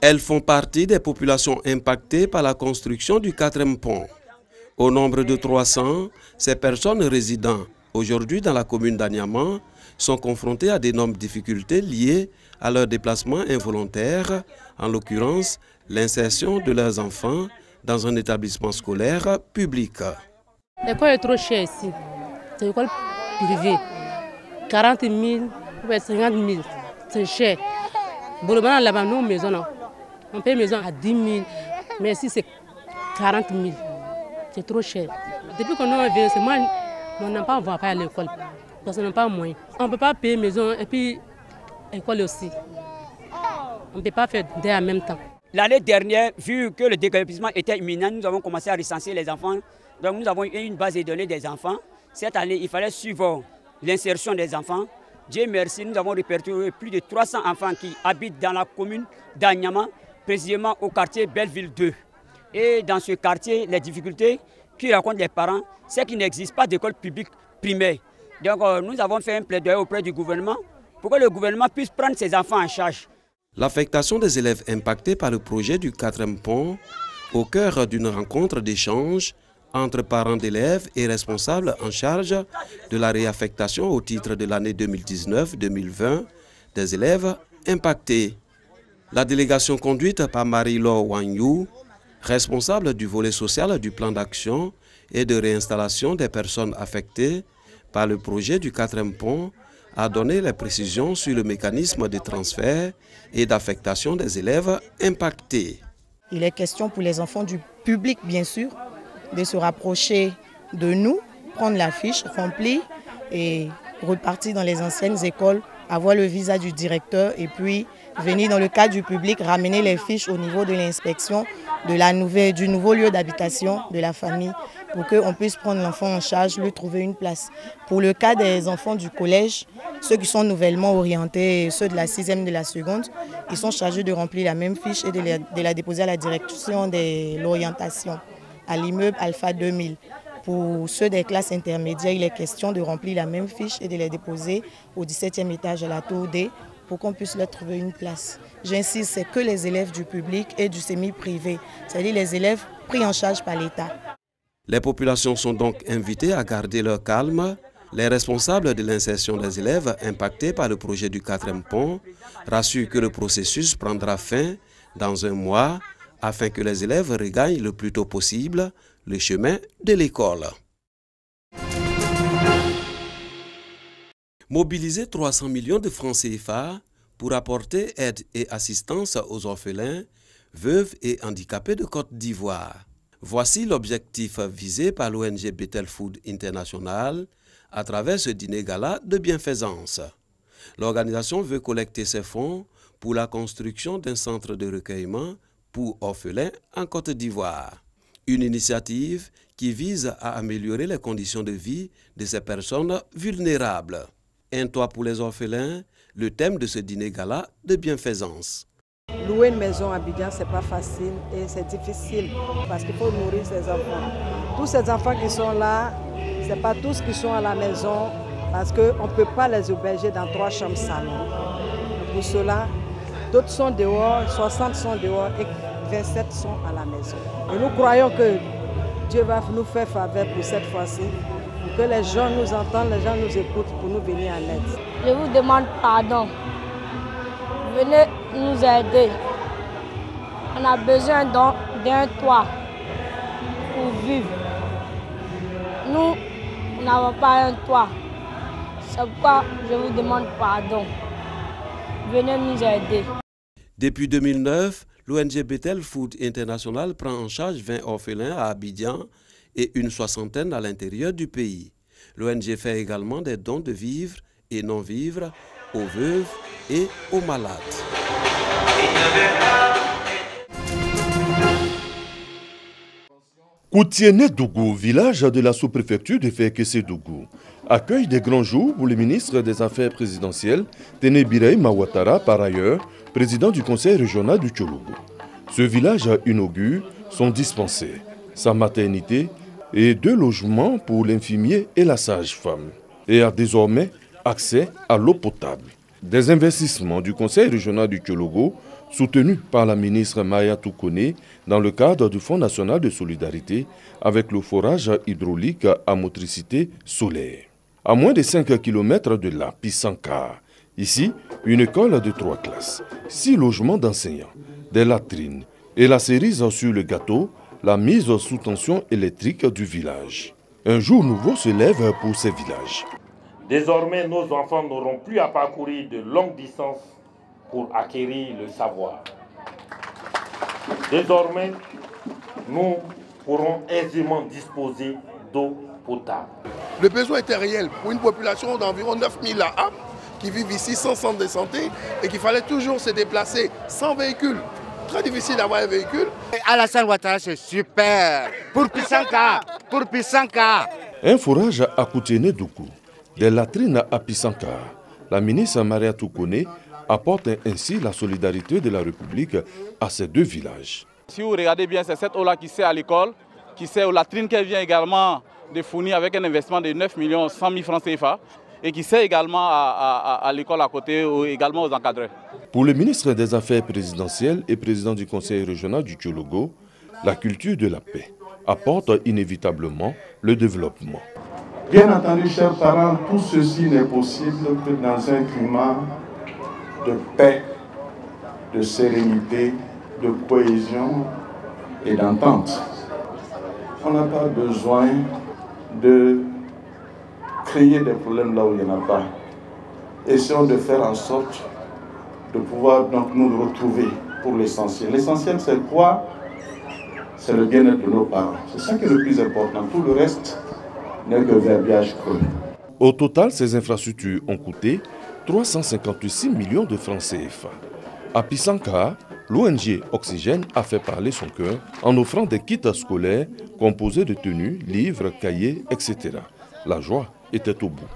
Elles font partie des populations impactées par la construction du 4e pont. Au nombre de 300, ces personnes résidant aujourd'hui dans la commune d'Anyama sont confrontées à d'énormes difficultés liées à leur déplacement involontaire, en l'occurrence l'insertion de leurs enfants dans un établissement scolaire public. L'école est trop chère ici. C'est une école privée. 40 000 ou 50 000, c'est cher. Boulevard là-bas, nous, maison, on paye maison à 10 000, mais ici c'est 40 000. C'est trop cher. Depuis qu'on est venu, moi, on n'a pas envoyé à l'école parce qu'on n'a pas moyen. On ne peut pas payer maison et puis l'école aussi. On ne peut pas faire deux en même temps. L'année dernière, vu que le déguerpissement était imminent, nous avons commencé à recenser les enfants. Donc nous avons eu une base de données des enfants. Cette année, il fallait suivre l'insertion des enfants. Dieu merci, nous avons répertorié plus de 300 enfants qui habitent dans la commune d'Anyama, précisément au quartier Belleville 2. Et dans ce quartier, les difficultés qui racontent les parents, c'est qu'il n'existe pas d'école publique primaire. Donc nous avons fait un plaidoyer auprès du gouvernement pour que le gouvernement puisse prendre ses enfants en charge. L'affectation des élèves impactés par le projet du 4e pont, au cœur d'une rencontre d'échange entre parents d'élèves et responsables en charge de la réaffectation au titre de l'année 2019-2020 des élèves impactés. La délégation conduite par Marie-Laure Wanyou, responsable du volet social du plan d'action et de réinstallation des personnes affectées par le projet du 4e pont, a donné les précisions sur le mécanisme de transfert et d'affectation des élèves impactés. Il est question pour les enfants du public, bien sûr, de se rapprocher de nous, prendre la fiche, remplir et repartir dans les anciennes écoles, avoir le visa du directeur et puis venir dans le cadre du public, ramener les fiches au niveau de l'inspection du nouveau lieu d'habitation de la famille pour qu'on puisse prendre l'enfant en charge, lui trouver une place. Pour le cas des enfants du collège, ceux qui sont nouvellement orientés, ceux de la 6e, de la 2e, ils sont chargés de remplir la même fiche et de la déposer à la direction de l'orientation, à l'immeuble Alpha 2000. Pour ceux des classes intermédiaires, il est question de remplir la même fiche et de les déposer au 17e étage à la tour D pour qu'on puisse leur trouver une place. J'insiste, c'est que les élèves du public et du semi-privé, c'est-à-dire les élèves pris en charge par l'État. Les populations sont donc invitées à garder leur calme. Les responsables de l'insertion des élèves impactés par le projet du 4e pont rassurent que le processus prendra fin dans un mois afin que les élèves regagnent le plus tôt possible le chemin de l'école. Mobiliser 300 millions de francs CFA pour apporter aide et assistance aux orphelins, veuves et handicapés de Côte d'Ivoire. Voici l'objectif visé par l'ONG Bethel Food International à travers ce dîner-gala de bienfaisance. L'organisation veut collecter ces fonds pour la construction d'un centre de recueillement pour orphelins en Côte d'Ivoire. Une initiative qui vise à améliorer les conditions de vie de ces personnes vulnérables. Un toit pour les orphelins, le thème de ce dîner-gala de bienfaisance. Louer une maison à Abidjan, ce n'est pas facile et c'est difficile parce qu'il faut nourrir ces enfants. Tous ces enfants qui sont là, ce n'est pas tous qui sont à la maison parce qu'on ne peut pas les héberger dans 3 chambres salon. Pour cela, d'autres sont dehors, 60 sont dehors et 27 sont à la maison. Et nous croyons que Dieu va nous faire faveur pour cette fois-ci, pour que les gens nous entendent, les gens nous écoutent pour nous venir en aide. Je vous demande pardon. Venez nous aider. On a besoin d'un toit pour vivre. Nous n'avons pas un toit. C'est pourquoi je vous demande pardon. Venez nous aider. Depuis 2009, l'ONG Bethel Food International prend en charge 20 orphelins à Abidjan et une 60aine à l'intérieur du pays. L'ONG fait également des dons de vivres et non-vivres aux veuves et aux malades. Koutiéné-Dougou, village de la sous-préfecture de Fekese-Dougou, accueille des grands jours pour le ministre des Affaires présidentielles, Téné Birahim Mawatara, par ailleurs, président du conseil régional du Tchologo. Ce village inaugure son dispensaire, sa maternité et 2 logements pour l'infirmier et la sage-femme, et a désormais accès à l'eau potable. Des investissements du conseil régional du Tchologo soutenu par la ministre Maya Toukone dans le cadre du Fonds national de solidarité avec le forage hydraulique à motricité solaire. À moins de 5 km de la Pisanka, ici, une école de 3 classes, 6 logements d'enseignants, des latrines et la cerise sur le gâteau, la mise sous tension électrique du village. Un jour nouveau se lève pour ces villages. Désormais, nos enfants n'auront plus à parcourir de longues distances pour acquérir le savoir. Désormais, nous pourrons aisément disposer d'eau potable. Le besoin était réel pour une population d'environ 9000 âmes qui vivent ici sans centre de santé et qu'il fallait toujours se déplacer sans véhicule. Très difficile d'avoir un véhicule. Alassane Ouattara, c'est super. Pour Pisanka. Un forage à Koutiéné-Doukou, des latrines à Pisanka. La ministre Maria Toukone apporte ainsi la solidarité de la République à ces deux villages. Si vous regardez bien, c'est cette eau-là qui sert à l'école, qui sert aux latrines qu'elle vient également de fournir avec un investissement de 9 100 000 francs CFA et qui sert également à l'école à côté, également aux encadreurs. Pour le ministre des Affaires présidentielles et président du conseil régional du Tchologo, la culture de la paix apporte inévitablement le développement. Bien entendu, chers parents, tout ceci n'est possible que dans un climat de paix, de sérénité, de cohésion et d'entente. On n'a pas besoin de créer des problèmes là où il n'y en a pas. Essayons de faire en sorte de pouvoir donc nous retrouver pour l'essentiel. L'essentiel, c'est quoi? C'est le bien-être de nos parents. C'est ça qui est le plus important. Tout le reste n'est que verbiage creux. Au total, ces infrastructures ont coûté 356 millions de francs CFA. À Pisanka, l'ONG Oxygène a fait parler son cœur en offrant des kits scolaires composés de tenues, livres, cahiers, etc. La joie était au bout.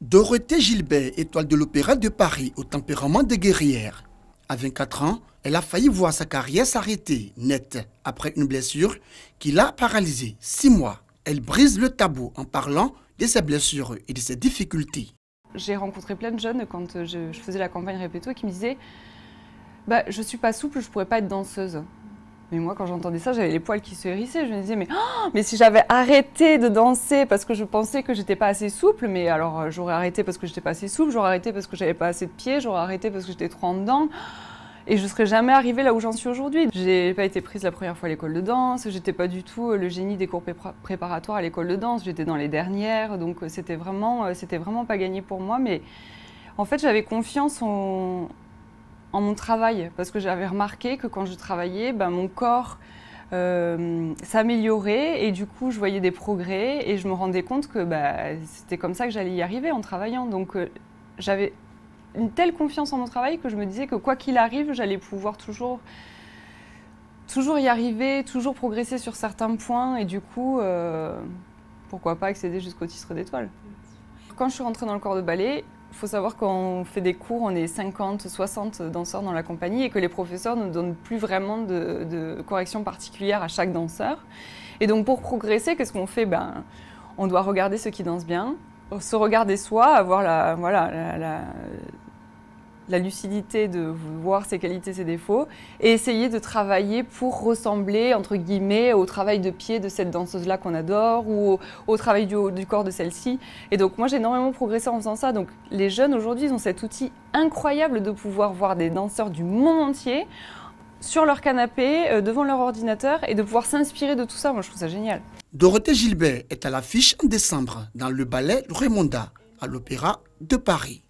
Dorothée Gilbert, étoile de l'Opéra de Paris au tempérament de guerrière. À 24 ans, elle a failli voir sa carrière s'arrêter net après une blessure qui l'a paralysée 6 mois. Elle brise le tabou en parlant de ses blessures et de ses difficultés. J'ai rencontré plein de jeunes quand je faisais la campagne Répéto qui me disaient je suis pas souple, je pourrais pas être danseuse. Mais moi, quand j'entendais ça, j'avais les poils qui se hérissaient. Je me disais, mais si j'avais arrêté de danser parce que je pensais que j'étais pas assez souple, mais alors j'aurais arrêté parce que j'étais pas assez souple, j'aurais arrêté parce que j'avais pas assez de pieds, j'aurais arrêté parce que j'étais trop en dedans. Et je serais jamais arrivée là où j'en suis aujourd'hui. J'ai pas été prise la première fois à l'école de danse, j'étais pas du tout le génie des cours préparatoires à l'école de danse, j'étais dans les dernières, donc c'était vraiment pas gagné pour moi. Mais en fait, j'avais confiance en mon travail, parce que j'avais remarqué que quand je travaillais, mon corps s'améliorait et du coup je voyais des progrès et je me rendais compte que c'était comme ça que j'allais y arriver en travaillant. Donc j'avais une telle confiance en mon travail que je me disais que quoi qu'il arrive, j'allais pouvoir toujours y arriver, toujours progresser sur certains points et du coup, pourquoi pas accéder jusqu'au titre d'étoile. Quand je suis rentrée dans le corps de ballet, il faut savoir qu'on fait des cours, on est 50, 60 danseurs dans la compagnie et que les professeurs ne donnent plus vraiment de correction particulière à chaque danseur. Et donc pour progresser, qu'est-ce qu'on fait? On doit regarder ceux qui dansent bien, se regarder soi, avoir la lucidité de voir ses qualités, ses défauts et essayer de travailler pour ressembler, entre guillemets, au travail de pied de cette danseuse-là qu'on adore ou au travail du corps de celle-ci. Et donc moi j'ai énormément progressé en faisant ça. Donc les jeunes aujourd'hui ils ont cet outil incroyable de pouvoir voir des danseurs du monde entier sur leur canapé, devant leur ordinateur et de pouvoir s'inspirer de tout ça. Moi je trouve ça génial. Dorothée Gilbert est à l'affiche en décembre dans le ballet Raymonda à l'Opéra de Paris.